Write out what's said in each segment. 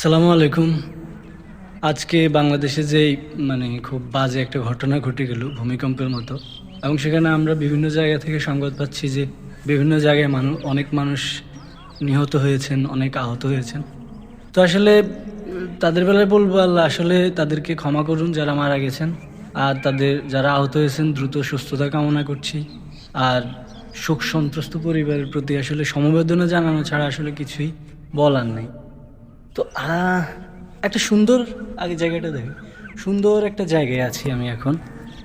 সালামু আলাইকুম। আজকে বাংলাদেশে যে খুব বাজে একটা ঘটনা ঘটে গেল ভূমিকম্পের মতো, এবং সেখানে আমরা বিভিন্ন জায়গা থেকে সংবাদ পাচ্ছি যে বিভিন্ন জায়গায় অনেক মানুষ নিহত হয়েছেন, অনেক আহত হয়েছেন। তো আসলে তাদের বেলায় বলবো, আল্লাহ আসলে তাদেরকে ক্ষমা করুন যারা মারা গেছেন, আর তাদের যারা আহত হয়েছেন দ্রুত সুস্থতা কামনা করছি। আর শোক সন্ত্রস্ত পরিবারের প্রতি আসলে সমবেদনা জানানো ছাড়া আসলে কিছুই বলার নেই। তো একটা সুন্দর, আগে জায়গাটা দেখি, সুন্দর একটা জায়গায় আছি আমি এখন।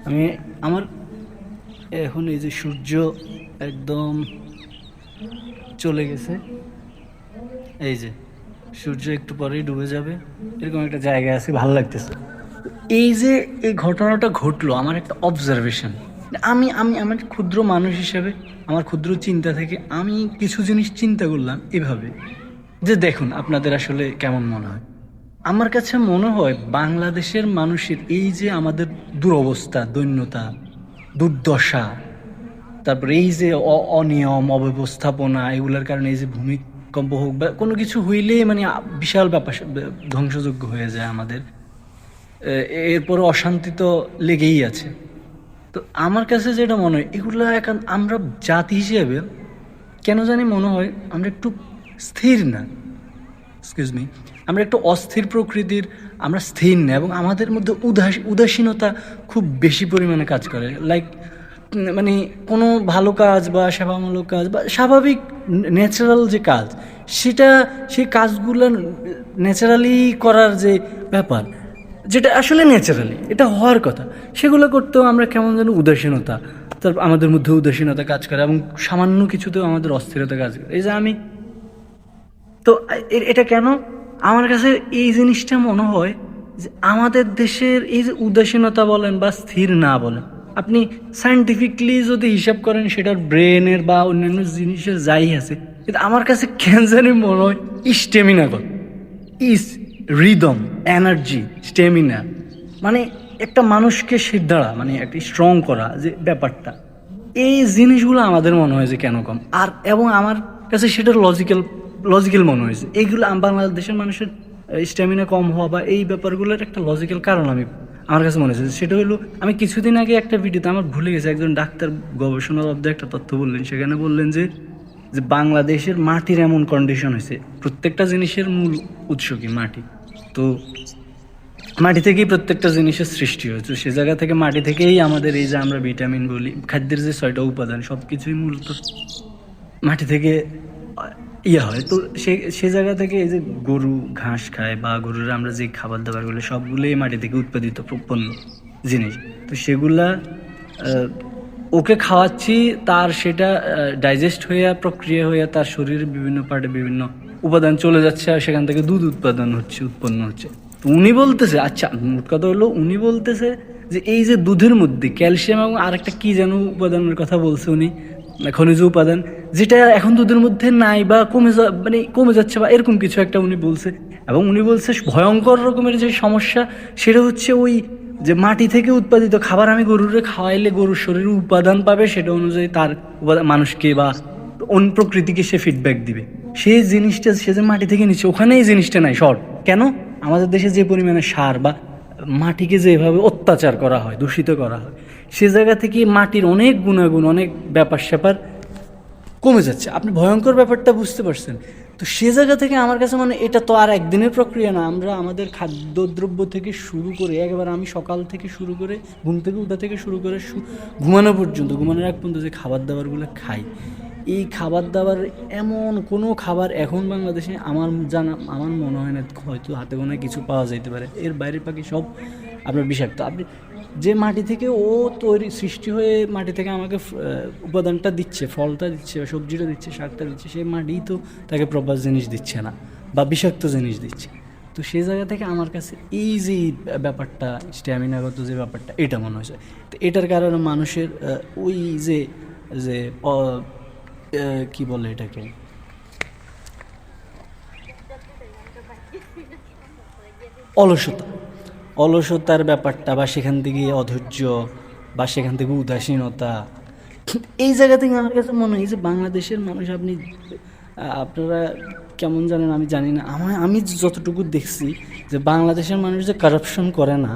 আমি আমার এখন এই যে সূর্য একদম চলে গেছে, এই যে সূর্য একটু পরেই ডুবে যাবে, এরকম একটা জায়গায় আছি, ভালো লাগতেছে। এই যে এই ঘটনাটা ঘটলো, আমার একটা অবজারভেশন। আমি আমি আমার ক্ষুদ্র মানুষ হিসেবে, আমার ক্ষুদ্র চিন্তা থেকে আমি কিছু জিনিস চিন্তা করলাম এভাবে, যে দেখুন আপনাদের আসলে কেমন মনে হয়। আমার কাছে মনে হয় বাংলাদেশের মানুষের এই যে আমাদের দুরবস্থা, দৈন্যতা, দুর্দশা, তারপরে এই যে অনিয়ম, অব্যবস্থাপনা, এগুলোর কারণে এই যে ভূমিকম্প হোক বা কোনো কিছু হইলেই বিশাল ব্যাপার, ধ্বংসযোগ্য হয়ে যায় আমাদের। এরপরে অশান্তি তো লেগেই আছে। তো আমার কাছে যেটা মনে হয়, এগুলো এখন আমরা জাতি হিসেবে কেন জানি মনে হয় আমরা একটু স্থির না, এক্সকিউজ মি, আমরা একটু অস্থির প্রকৃতির, আমরা স্থির না, এবং আমাদের মধ্যে উদাসীনতা খুব বেশি পরিমাণে কাজ করে। লাইক কোনো ভালো কাজ বা সেবামূলক কাজ বা স্বাভাবিক ন্যাচারাল যে কাজ, সেটা সেই কাজগুলো ন্যাচারালি করার যে ব্যাপার, যেটা আসলে ন্যাচারালি এটা হওয়ার কথা, সেগুলো করতেও আমরা কেমন যেন উদাসীনতা, তারপর আমাদের মধ্যে উদাসীনতা কাজ করে, এবং সামান্য কিছুতেও আমাদের অস্থিরতা কাজ করে। এই যে আমি, তো এটা কেন? আমার কাছে এই জিনিসটা মনে হয় যে আমাদের দেশের এই যে উদাসীনতা বলেন বা স্থির না বলেন, আপনি সায়েন্টিফিকলি যদি হিসাব করেন সেটার ব্রেনের বা অন্যান্য জিনিসের যাই আছে, কিন্তু আমার কাছে কেন জানি মনে হয় স্টেমিনাগত ইস, রিদম, এনার্জি, স্টেমিনা, মানে একটা মানুষকে সিদ্ধারা, একটা স্ট্রং করা যে ব্যাপারটা, এই জিনিসগুলো আমাদের মনে হয় যে কেন কম। আর এবং আমার কাছে সেটা লজিক্যাল লজিক্যাল মনে হয়েছে, এইগুলো বাংলাদেশের মানুষের স্ট্যামিনা কম হওয়া বা এই ব্যাপারগুলোর একটা লজিক্যাল কারণ আমার কাছে মনে হয়েছে। সেটা হলো, আমি কিছুদিন আগে একটা ভিডিওতে, আমার ভুলে গেছে, একজন ডাক্তার গবেষণালব্ধ একটা তথ্য বললেন, সেখানে বললেন যে যে বাংলাদেশের মাটির এমন কন্ডিশন হয়েছে, প্রত্যেকটা জিনিসের মূল উৎস কি মাটি। তো মাটি থেকেই প্রত্যেকটা জিনিসের সৃষ্টি হয়েছে, সে জায়গা থেকে, মাটি থেকেই আমাদের এই যে আমরা ভিটামিন বলি, খাদ্যের যে 6টা উপাদান, সব কিছুই মূলত মাটি থেকে হয়। তো সে জায়গা থেকে এই যে গরু ঘাস খায় বা গরুর আমরা যে খাবার দাবারগুলো, সবগুলোই মাটি থেকে উৎপাদিত পণ্য জিনিস। তো সেগুলা ওকে খাওয়াচ্ছি, তার সেটা ডাইজেস্ট হইয়া, প্রক্রিয়া হইয়া তার শরীরের বিভিন্ন পার্টে বিভিন্ন উপাদান চলে যাচ্ছে, আর সেখান থেকে দুধ উৎপন্ন হচ্ছে। তো উনি বলতেছে, আচ্ছা মোট কথা হলো, উনি বলতেছে যে এই যে দুধের মধ্যে ক্যালসিয়াম এবং আরেকটা কি যেন উপাদানের কথা বলছে উনি, খনিজ উপাদান, যেটা এখন দুধের মধ্যে নাই বা কমে যাচ্ছে বা এরকম কিছু একটা উনি বলছে। এবং উনি বলছে ভয়ঙ্কর রকমের যে সমস্যা, সেটা হচ্ছে ওই যে মাটি থেকে উৎপাদিত খাবার আমি গরুরে খাওয়াইলে গরুর শরীরে উপাদান পাবে, সেটা অনুযায়ী তার উপাদান মানুষকে বা অন্য প্রকৃতিকে সে ফিডব্যাক দিবে। সেই জিনিসটা সে যে মাটি থেকে নিচ্ছে, ওখানে এই জিনিসটা নাই। শর্ট কেন? আমাদের দেশে যে পরিমাণে সার বা মাটিকে যেভাবে অত্যাচার করা হয়, দূষিত করা হয়, সে জায়গা থেকে মাটির অনেক গুণাগুণ, অনেক ব্যাপার স্যাপার কমে যাচ্ছে। আপনি ভয়ঙ্কর ব্যাপারটা বুঝতে পারছেন? তো সে জায়গা থেকে আমার কাছে এটা তো আর একদিনের প্রক্রিয়া না। আমরা আমাদের খাদ্যদ্রব্য থেকে শুরু করে, একবার আমি সকাল থেকে শুরু করে, ঘুম থেকে উঠা থেকে শুরু করে ঘুমানো পর্যন্ত, ঘুমানোর আগ পর্যন্ত যে খাবার দাবারগুলো খাই, এই খাবার দাবার এমন কোনো খাবার এখন বাংলাদেশে আমার মনে হয় না, হয়তো হাতে গোনা কিছু পাওয়া যেতে পারে, এর বাইরে পাখি সব আপনার বিষাক্ত। আপনি যে মাটি থেকে ও তৈরি সৃষ্টি হয়ে মাটি থেকে আমাকে উপাদানটা দিচ্ছে, ফলটা দিচ্ছে, সবজিটা দিচ্ছে, শাকটা দিচ্ছে, সেই মাটিই তো তাকে প্রপার জিনিস দিচ্ছে না বা বিষাক্ত জিনিস দিচ্ছে। তো সেই জায়গা থেকে আমার কাছে এই যে ব্যাপারটা, স্ট্যামিনাগত যে ব্যাপারটা, এটা মনে হয়েছে। তো এটার কারণে মানুষের ওই যে যে কি বলে এটাকে, অলসতা, অলসতার ব্যাপারটা, বা সেখান থেকে অধৈর্য, বা সেখান থেকে উদাসীনতা, এই জায়গা থেকে আমার কাছে মনে হয় যে বাংলাদেশের মানুষ, আপনারা কেমন জানেন আমি জানি না, আমি যতটুকু দেখছি যে বাংলাদেশের মানুষ যে কারাপশন করে না,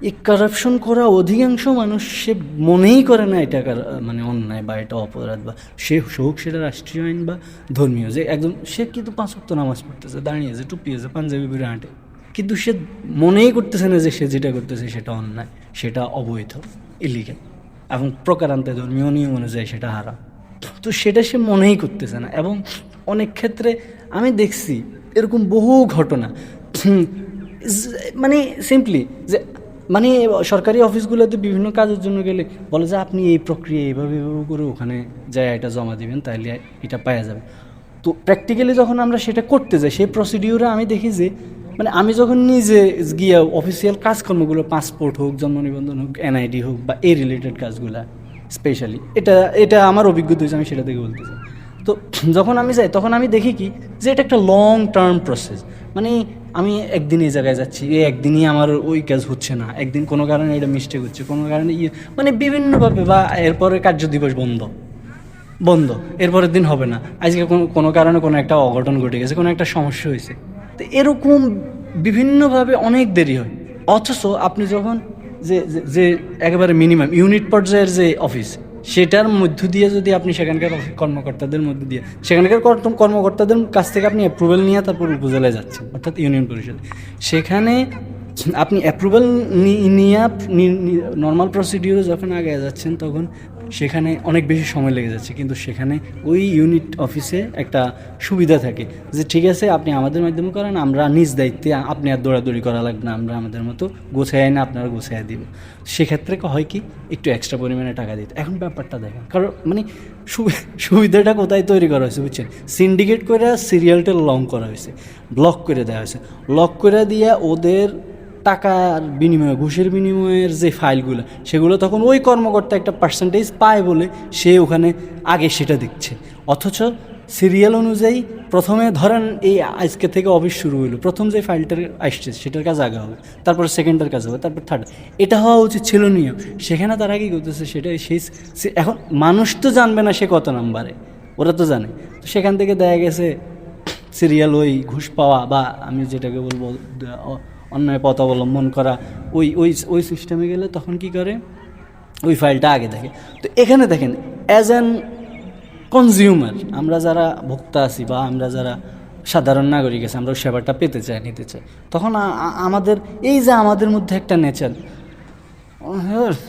এই কারাপশন করা অধিকাংশ মানুষ সে মনেই করে না এটা মানে অন্যায় বা এটা অপরাধ, বা সে হোক সেটা রাষ্ট্রীয় আইন বা ধর্মীয়, যে একদম সে কিন্তু 5 ওয়াক্ত নামাজ পড়তেছে, দাঁড়িয়েছে, টুপি আছে, পাঞ্জাবি পরে হাঁটে, কিন্তু সে মনেই করতেছে না যে সে যেটা করতেছে সেটা অন্যায়, সেটা অবৈধ, ইলিগাল, এবং প্রকারান্তে ধর্মীয় নিয়ম অনুযায়ী সেটা হারাম। তো সেটা সে মনেই করতেছে না। এবং অনেক ক্ষেত্রে আমি দেখছি এরকম বহু ঘটনা, মানে সিম্পলি যে মানে সরকারি অফিসগুলোতে বিভিন্ন কাজের জন্য গেলে বলে যে আপনি এই প্রক্রিয়া এইভাবে এইভাবে করে ওখানে যায় এটা জমা দিবেন, তাহলে এটা পাওয়া যাবে। তো প্র্যাকটিক্যালি যখন আমরা সেটা করতে যাই, সেই প্রসিডিউরে আমি দেখি যে মানে আমি যখন নিজে গিয়ে অফিসিয়াল কাজকর্মগুলো, পাসপোর্ট হোক, জন্ম নিবন্ধন হোক, এনআইডি হোক, বা এই রিলেটেড কাজগুলা স্পেশালি, এটা আমার অভিজ্ঞতা হয়েছে, আমি সেটা থেকে বলতেছি। তো যখন আমি যাই তখন আমি দেখি কি যে এটা একটা লং টার্ম প্রসেস। মানে আমি একদিন এই জায়গায় যাচ্ছি, এই একদিনই আমার ওই কাজ হচ্ছে না, একদিন কোনো কারণে এটা মিস্টেক হচ্ছে, কোনো কারণে মানে বিভিন্নভাবে, বা এরপরে কার্য দিবস বন্ধ, এরপরের দিন হবে না, আজকে কোনো কারণে কোনো একটা অঘটন ঘটে গেছে, কোনো একটা সমস্যা হয়েছে। তো এরকম বিভিন্নভাবে অনেক দেরি হয়। অথচ আপনি যখন যে যে একেবারে মিনিমাম ইউনিট পর্যায়ের যে অফিস, সেটার মধ্য দিয়ে যদি আপনি সেখানকার কর্মকর্তাদের মধ্য দিয়ে সেখানকার কর্মকর্তাদের কাছ থেকে আপনি অ্যাপ্রুভাল নিয়ে তারপর উপজেলায় যাচ্ছেন, অর্থাৎ ইউনিয়ন পরিষদ, সেখানে আপনি অ্যাপ্রুভাল নিয়ে নর্মাল প্রসিডিউরে যখন আগে যাচ্ছেন তখন সেখানে অনেক বেশি সময় লেগে যাচ্ছে। কিন্তু সেখানে ওই ইউনিট অফিসে একটা সুবিধা থাকে যে ঠিক আছে আপনি আমাদের মাধ্যমে করেন, আমরা নিজ দায়িত্বে, আপনি আর দৌড়াদৌড়ি করা লাগবে না, আমরা আমাদের মতো গোছায় না আপনারা গোছায় দিব। সেক্ষেত্রে হয় কি একটু এক্সট্রা পরিমাণে টাকা দিতে। এখন ব্যাপারটা দেখেন, কারণ মানে সুবিধাটা কোথায় তৈরি করা হয়েছে বুঝছেন, সিন্ডিকেট করে সিরিয়ালটা লং করা হয়েছে, ব্লক করে দেওয়া হয়েছে। লক করে দিয়ে ওদের টাকার বিনিময়ে, ঘুষের বিনিময়ের যে ফাইলগুলো, সেগুলো তখন ওই কর্মকর্তা একটা পার্সেন্টেজ পায় বলে সে ওখানে আগে সেটা দিচ্ছে। অথচ সিরিয়াল অনুযায়ী প্রথমে ধরেন এই আজকে থেকে অফিস শুরু হলো, প্রথম যে ফাইলটার আসছে সেটার কাজ আগে হবে, তারপর সেকেন্ডের কাজ হবে, তারপর থার্ড। এটা হওয়া উচিত ছিল নিয়ম। সেখানে তারা কি করতেছে সেটাই এখন মানুষ তো জানবে না সে কত নাম্বারে, ওরা তো জানে। তো সেখান থেকে দেখা গেছে সিরিয়াল ওই ঘুষ পাওয়া, বা আমি যেটাকে বলবো অন্যায় পথ অবলম্বন করা, ওই ওই ওই সিস্টেমে গেলে তখন কি করে ওই ফাইলটা আগে দেখে। তো এখানে দেখেন অ্যাজ অ্যান কনজিউমার, আমরা যারা ভোক্তা আছি বা আমরা যারা সাধারণ নাগরিক আছে, আমরা ওই সেবাটা পেতে চাই, নিতে চাই, তখন আমাদের এই যে আমাদের মধ্যে একটা নেচার,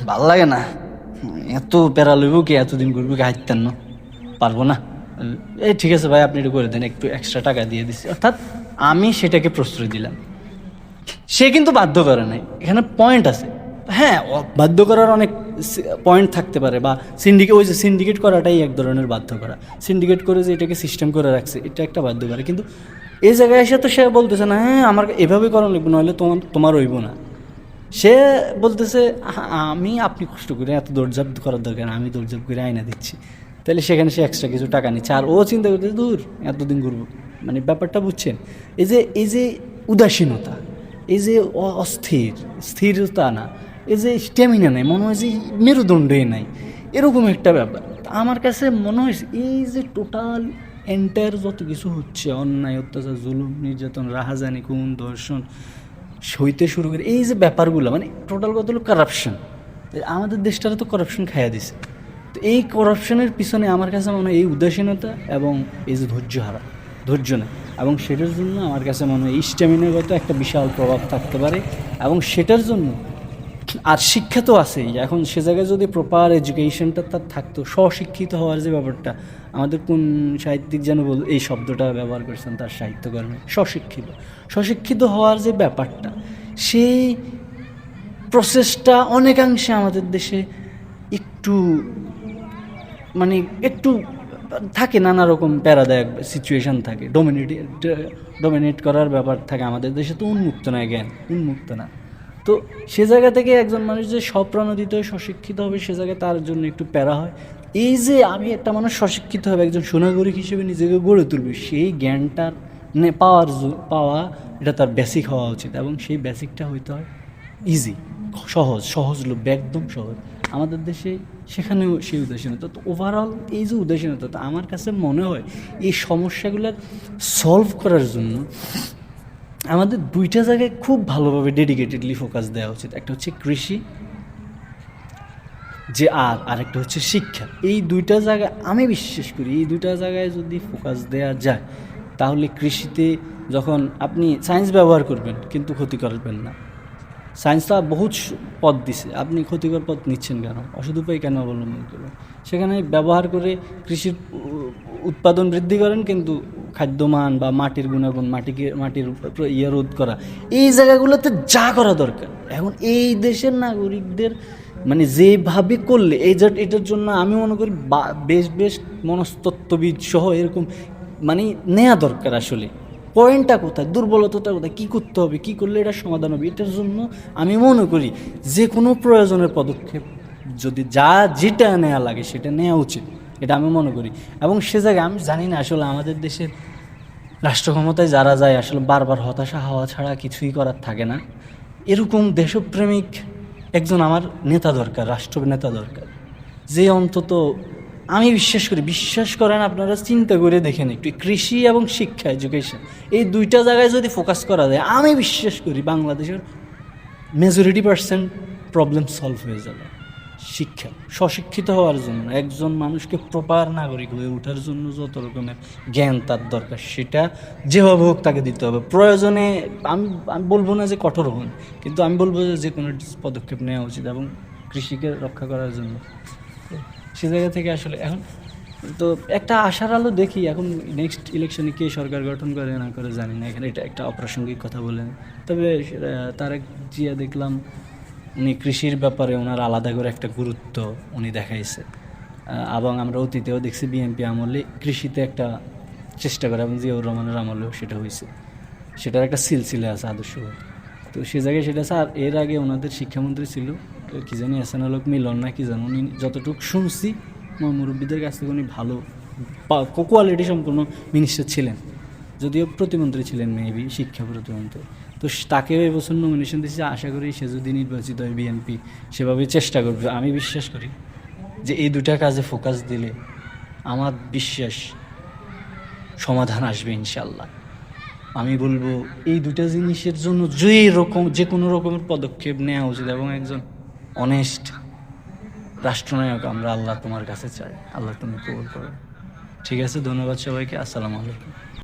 ভাল লাগে না, এত প্যারা লইব কি, এতদিন করবো কি, হাইতেন না পারবো না, এই ঠিক আছে ভাই আপনি এটা করে দেন, একটু এক্সট্রা টাকা দিয়ে দিচ্ছি, অর্থাৎ আমি সেটাকে প্রশ্রয় দিলাম। সে কিন্তু বাধ্য করে নাই, এখানে পয়েন্ট আছে। হ্যাঁ, বাধ্য করার অনেক পয়েন্ট থাকতে পারে, বা ওই যে সিন্ডিকেট করাটাই এক ধরনের বাধ্য করা। সিন্ডিকেট করে যে এটাকে সিস্টেম করে রাখছে, এটা একটা বাধ্য করে। কিন্তু এই জায়গায় এসে তো সে বলতেছে না হ্যাঁ আমার এভাবে করা লাগবে, নাহলে তোমার হইব না। সে বলতেছে আপনি কষ্ট করে এত দৌড়ঝাপ করার দরকার, আমি দৌড়ঝাপ করে আয়না দিচ্ছি। তাহলে সেখানে সে এক্সট্রা কিছু টাকা নিচ্ছে, আর ও চিন্তা করতেছে দূর এতদিন ঘুরবো। মানে ব্যাপারটা বুঝছেন, এই যে উদাসীনতা, এই যে স্থিরতা না, এই যে স্ট্যামিনা নেই, মনে হয় যে মেরুদণ্ডই নাই, এরকম একটা ব্যাপার। আমার কাছে মনে হয়েছে এই যে টোটাল এন্টায়ার যত কিছু হচ্ছে, অন্যায়, অত্যাচার, জুলুম, নির্যাতন, রাহাজানি, খুন, ধর্ষণ হইতে শুরু করে এই যে ব্যাপারগুলো, মানে টোটাল কত হলো কারাপশন। আমাদের দেশটারে তো কারাপশন খাইয়া দিছে। তো এই কারাপশনের পিছনে আমার কাছে মনে হয় এই উদাসীনতা এবং এই যে ধৈর্য নেই, এবং সেটার জন্য আমার কাছে মনে হয় স্ট্যামিনাগত একটা বিশাল প্রভাব থাকতে পারে। এবং সেটার জন্য আর শিক্ষা তো আছেই, এখন সে জায়গায় যদি প্রপার এডুকেশনটা তার থাকতো, স্বশিক্ষিত হওয়ার যে ব্যাপারটা, আমাদের কোন সাহিত্যিক যেন এই শব্দটা ব্যবহার করেছেন তার সাহিত্যকর্মে, স্বশিক্ষিত হওয়ার যে ব্যাপারটা, সেই প্রসেসটা অনেকাংশে আমাদের দেশে একটু মানে একটু থাকে, নানা রকম প্যারাদায়ক সিচুয়েশান থাকে, ডোমিনেট করার ব্যাপার থাকে। আমাদের দেশে তো উন্মুক্ত না, জ্ঞান উন্মুক্ত না। তো সে জায়গা থেকে একজন মানুষ যে স্বপ্রণোদিত হয়ে স্বশিক্ষিত হবে, সে জায়গায় তার জন্য একটু প্যারা হয়। এই যে আমি একটা মানুষ স্বশিক্ষিত হবে, একজন সুনাগরিক হিসেবে নিজেকে গড়ে তুলবে, সেই জ্ঞানটার পাওয়া এটা তার বেসিক হওয়া উচিত। এবং সেই বেসিকটা হইতে হয় ইজি, সহজলভ্য, একদম সহজ। আমাদের দেশে সেখানেও সেই উদাসীনতা। তো ওভারঅল এই যে উদাসীনতা, তো আমার কাছে মনে হয় এই সমস্যাগুলোর সলভ করার জন্য আমাদের দুইটা জায়গায় খুব ভালোভাবে ডেডিকেটেডলি ফোকাস দেওয়া উচিত। একটা হচ্ছে কৃষি, যে আরেকটা হচ্ছে শিক্ষা। এই দুইটা জায়গায় আমি বিশ্বাস করি, এই দুইটা জায়গায় যদি ফোকাস দেওয়া যায় তাহলে কৃষিতে যখন আপনি সায়েন্স ব্যবহার করবেন কিন্তু ক্ষতি করবেন না। সায়েন্স তো বহুত পথ দিছে, আপনি ক্ষতিকর পথ নিচ্ছেন কেন, অসৎ উপায় কেন অবলম্বন করবেন? সেখানে ব্যবহার করে কৃষির উৎপাদন বৃদ্ধি করেন, কিন্তু খাদ্যমান বা মাটির গুণাগুণ, মাটির ইয়ে রোধ করা, এই জায়গাগুলোতে যা করা দরকার এখন এই দেশের নাগরিকদের মানে যেভাবে করলে এটার জন্য আমি মনে করি বেশ বেশ মনস্তত্ত্ববিদ সহ এরকম মানে নেওয়া দরকার। আসলে পয়েন্টটা কোথায়, দুর্বলতাটা কোথায়, কী করতে হবে, কী করলে এটা সমাধান হবে, এটার জন্য আমি মনে করি যে কোনো প্রয়োজনের পদক্ষেপ যদি যেটা নেওয়া লাগে সেটা নেওয়া উচিত, এটা আমি মনে করি। এবং সে জায়গায় আমি জানি না আসলে আমাদের দেশের রাষ্ট্র ক্ষমতায় যারা যায় আসলে বারবার হতাশা হওয়া ছাড়া কিছুই করার থাকে না। এরকম দেশপ্রেমিক একজন আমার নেতা দরকার, রাষ্ট্রনেতা দরকার, যে অন্তত আমি বিশ্বাস করেন, আপনারা চিন্তা করে দেখেন একটু, কৃষি এবং শিক্ষা, এডুকেশন, এই দুইটা জায়গায় যদি ফোকাস করা যায় আমি বিশ্বাস করি বাংলাদেশের মেজরিটি পার্সেন্ট প্রবলেম সলভ হয়ে যাবে। শিক্ষা, স্বশিক্ষিত হওয়ার জন্য একজন মানুষকে প্রপার নাগরিক হয়ে ওঠার জন্য যত রকমের জ্ঞান তার দরকার সেটা যেভাবে হোক তাকে দিতে হবে। প্রয়োজনে আমি আমি বলবো না যে কঠোর হন, কিন্তু আমি বলবো যে কোনো পদক্ষেপ নেওয়া উচিত এবং কৃষিকে রক্ষা করার জন্য। সে জায়গা থেকে আসলে এখন তো একটা আশার আলো দেখি। এখন নেক্সট ইলেকশনে কে সরকার গঠন করে না করে জানি না, এখানে এটা একটা অপ্রাসঙ্গিক কথা বলেন। তবে তারেক জিয়া দেখলাম উনি কৃষির ব্যাপারে ওনার আলাদা করে একটা গুরুত্ব উনি দেখাইছে, এবং আমরা অতীতেও দেখছি বিএনপি আমলে কৃষিতে একটা চেষ্টা করে, এবং জিয়াউর রহমানের আমলেও সেটা হয়েছে, সেটার একটা সিলসিলা আছে আদর্শ। তো সে জায়গায় সেটা আছে। আর এর আগে ওনাদের শিক্ষামন্ত্রী ছিল কি জানি এসানালক মিলন না কি জানো, উনি যতটুকু শুনছি মুরব্বীদের কাছ থেকে উনি ভালো কোয়ালিটি সম্পূর্ণ মিনিস্টার ছিলেন, যদিও প্রতিমন্ত্রী ছিলেন মেবি, শিক্ষা প্রতিমন্ত্রী। তো তাকেও এবছর নমিনেশন দিয়েছে, আশা করি সে যদি নির্বাচিত হয় বিএনপি সেভাবে চেষ্টা করবে। আমি বিশ্বাস করি যে এই দুটা কাজে ফোকাস দিলে আমার বিশ্বাস সমাধান আসবে ইনশাল্লাহ। আমি বলবো এই দুটা জিনিসের জন্য যে কোনো রকমের পদক্ষেপ নেওয়া উচিত, এবং একজন অনেস্ট রাষ্ট্রনায়ক আমরা আল্লাহ তোমার কাছে চাই, আল্লাহ তুমি কবুল করো। ঠিক আছে, ধন্যবাদ সবাইকে, আসসালামু আলাইকুম।